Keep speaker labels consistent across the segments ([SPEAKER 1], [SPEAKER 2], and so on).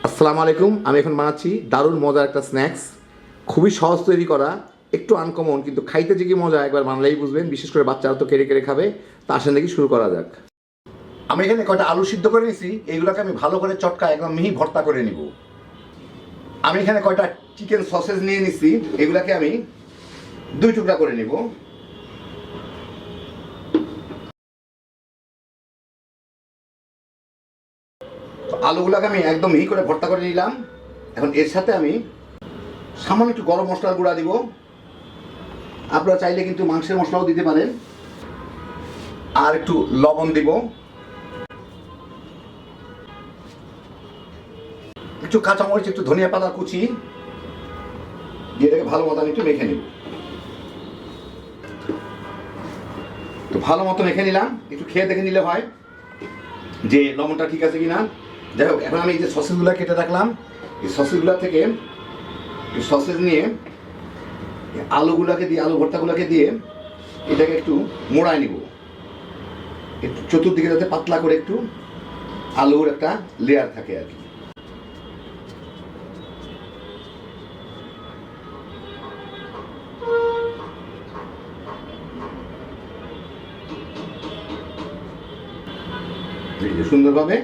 [SPEAKER 1] আসসালামু আলাইকুম। আমি এখন বানাচ্ছি দারুণ মজার একটা স্ন্যাক্স, খুবই সহজ তৈরি করা, একটু আনকমন, কিন্তু খাইতে যে কি মজা একবার বানালেই বুঝবেন। বিশেষ করে বাচ্চারা তো কেড়ে কেড়ে খাবে। তা আসেন দেখি শুরু করা যাক। আমি এখানে কয়টা আলু সিদ্ধ করে নিয়েছি, এইগুলোকে আমি ভালো করে চটকা একদম মিহি ভর্তা করে নিব। আমি এখানে কয়টা চিকেন সসেজ নিয়ে নিচ্ছি, এগুলাকে আমি 2 টুকরা করে নিব। আলুগুলোকে আমি একদম মিহি করে ভর্তা করে নিলাম। এখন এর সাথে আমি সামান্য একটু গরম মশলার গুঁড়া দিব। আপনারা চাইলে কিন্তু মাংসের মশলাও দিতে পারেন। আর একটু লবণ দিব, একটু কাঁচামরিচ, একটু ধনিয়া পাতা কুচি দিয়ে এটাকে ভালো মতো আমি একটু মেখে নিব। তো ভালো মতো মেখে নিলাম, একটু খেয়ে দেখে নিলে হয় যে লবণটা ঠিক আছে কিনা। যাই হোক, এখন আমি এই যে সসেসগুলো কেটে রাখলাম, এই সসেসগুলো থেকে সসেস নিয়ে আলুগুলোকে দিয়ে, আলু ভর্তাগুলোকে দিয়ে এটাকে একটু মোড়ায় নিব, একটু চতুর্দিকে যাতে পাতলা করে একটু আলুর একটা লেয়ার থাকে আর কি। সুন্দরভাবে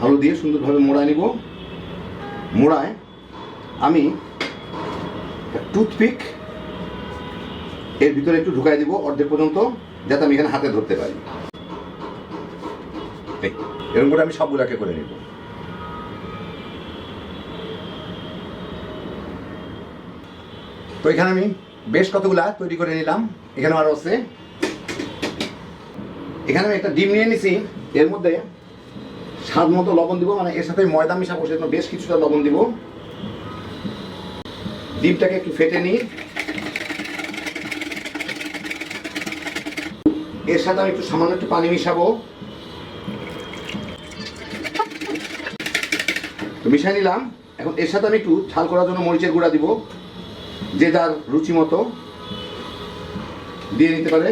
[SPEAKER 1] আলু দিয়ে সুন্দরভাবে মোড়ায় নিব। মোড়ায় আমি টুথপিক এর ভিতরে একটু ঢুকাই দিব অর্ধেক পর্যন্ত, যাতে আমি এখানে হাতে ধরতে পারি। এরকম করে আমি সবগুলাকে করে নিব। তো এখানে আমি বেশ কতগুলা তৈরি করে নিলাম। এখানে আরো আছে। এখানে আমি একটা ডিম নিয়ে নিছি, এর মধ্যে স্বাদ মতো লবণ দিব, মানে এর সাথে ময়দা মিশাবো, সেজন্য বেশ কিছুটা লবণ দিব। ডিমটাকে একটু ফেটে নিই, এর সাথে আমি একটু সামান্য একটু পানি মিশাবো। তো মিশাই নিলাম। এখন এর সাথে আমি একটু ঝাল করার জন্য মরিচের গুঁড়া দিব, যে যার রুচি মতো দিয়ে নিতে পারে।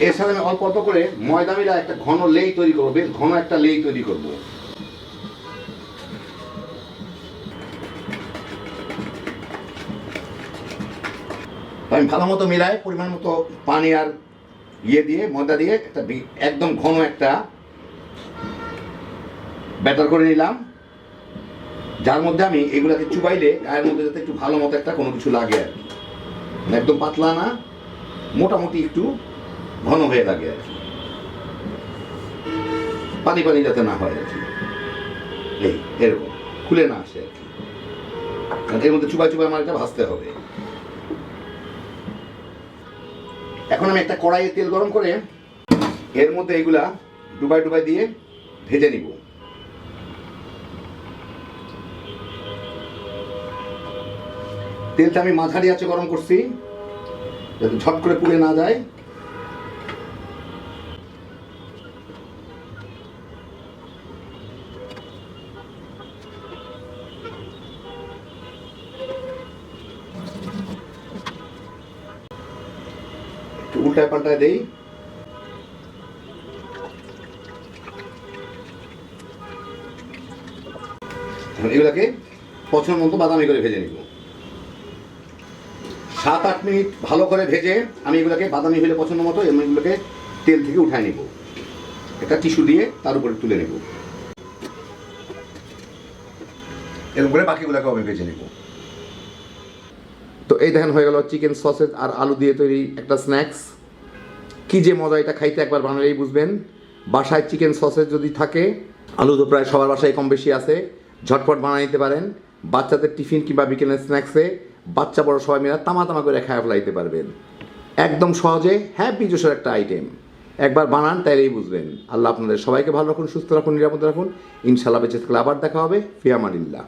[SPEAKER 1] এর সাথে আমি অল্প অল্প করে ময়দা মিলা একটা ঘন লেই তৈরি করবো, বেশ ঘন একটা লেই তৈরি করব। আমি ভালো মতো মিলাই পরিমাণ মতো পানি আর দিয়ে ময়দা দিয়ে একটা একদম ঘন একটা ব্যাটার করে নিলাম, যার মধ্যে আমি এগুলাকে চুবাইলে গায়ের মধ্যে যাতে একটু ভালো মতো একটা কোনো কিছু লাগে আর কি। একদম পাতলা না, মোটামুটি একটু ঘন হয়ে লাগে আর কি, পানি পানি যাতে না হয় আর কি। এই এরকম খুলে না আসে আর কি, কারণ এর মধ্যে চুবাই আমার এটা ভাজতে হবে। এখন আমি একটা কড়াইয়ে তেল গরম করে এর মধ্যে এগুলা ডুবাই ডুবাই দিয়ে ভেজে নিব। তেলটা আমি মাঝারি আঁচে গরম করছি, যাতে ঝট করে পুড়ে না যায়। উল্টায় পাল্টায় দেই। এগুলাকে পছন্দ মতো বাদামি করে ভেজে নিব। 7-8 মিনিট ভালো করে ভেজে আমি এগুলোকে বাদামি হলে পছন্দ মতো এগুলোকে তেল থেকে উঠায় নিব, একটা টিস্যু দিয়ে তার উপরে তুলে নেব। এরকম করে বাকিগুলোকে আমি ভেজে নেব। তো এই দেখেন হয়ে গেল চিকেন সসেজ আর আলু দিয়ে তৈরি একটা স্ন্যাক্স। কি যে মজা, এটা খাইতে একবার বানালেই বুঝবেন। বাসায় চিকেন সসেজ যদি থাকে, আলু তো প্রায় সবার বাসায় কম বেশি আছে, ঝটপট বানিয়ে নিতে পারেন। বাচ্চাদের টিফিন কিংবা বিকেলের স্ন্যাক্সে বাচ্চা বড় সবাই মিলে তামা তামা করে খায় ফেলাইতে পারবেন। একদম সহজে হ্যাপি জোশের একটা আইটেম। একবার বানান, তাইলেই বুঝবেন। আল্লাহ আপনাদের সবাইকে ভালো রাখুন, সুস্থ রাখুন, নিরাপদ রাখুন। ইনশাল্লাহ বেঁচে থাকলে আবার দেখা হবে। ফি আমানিল্লাহ।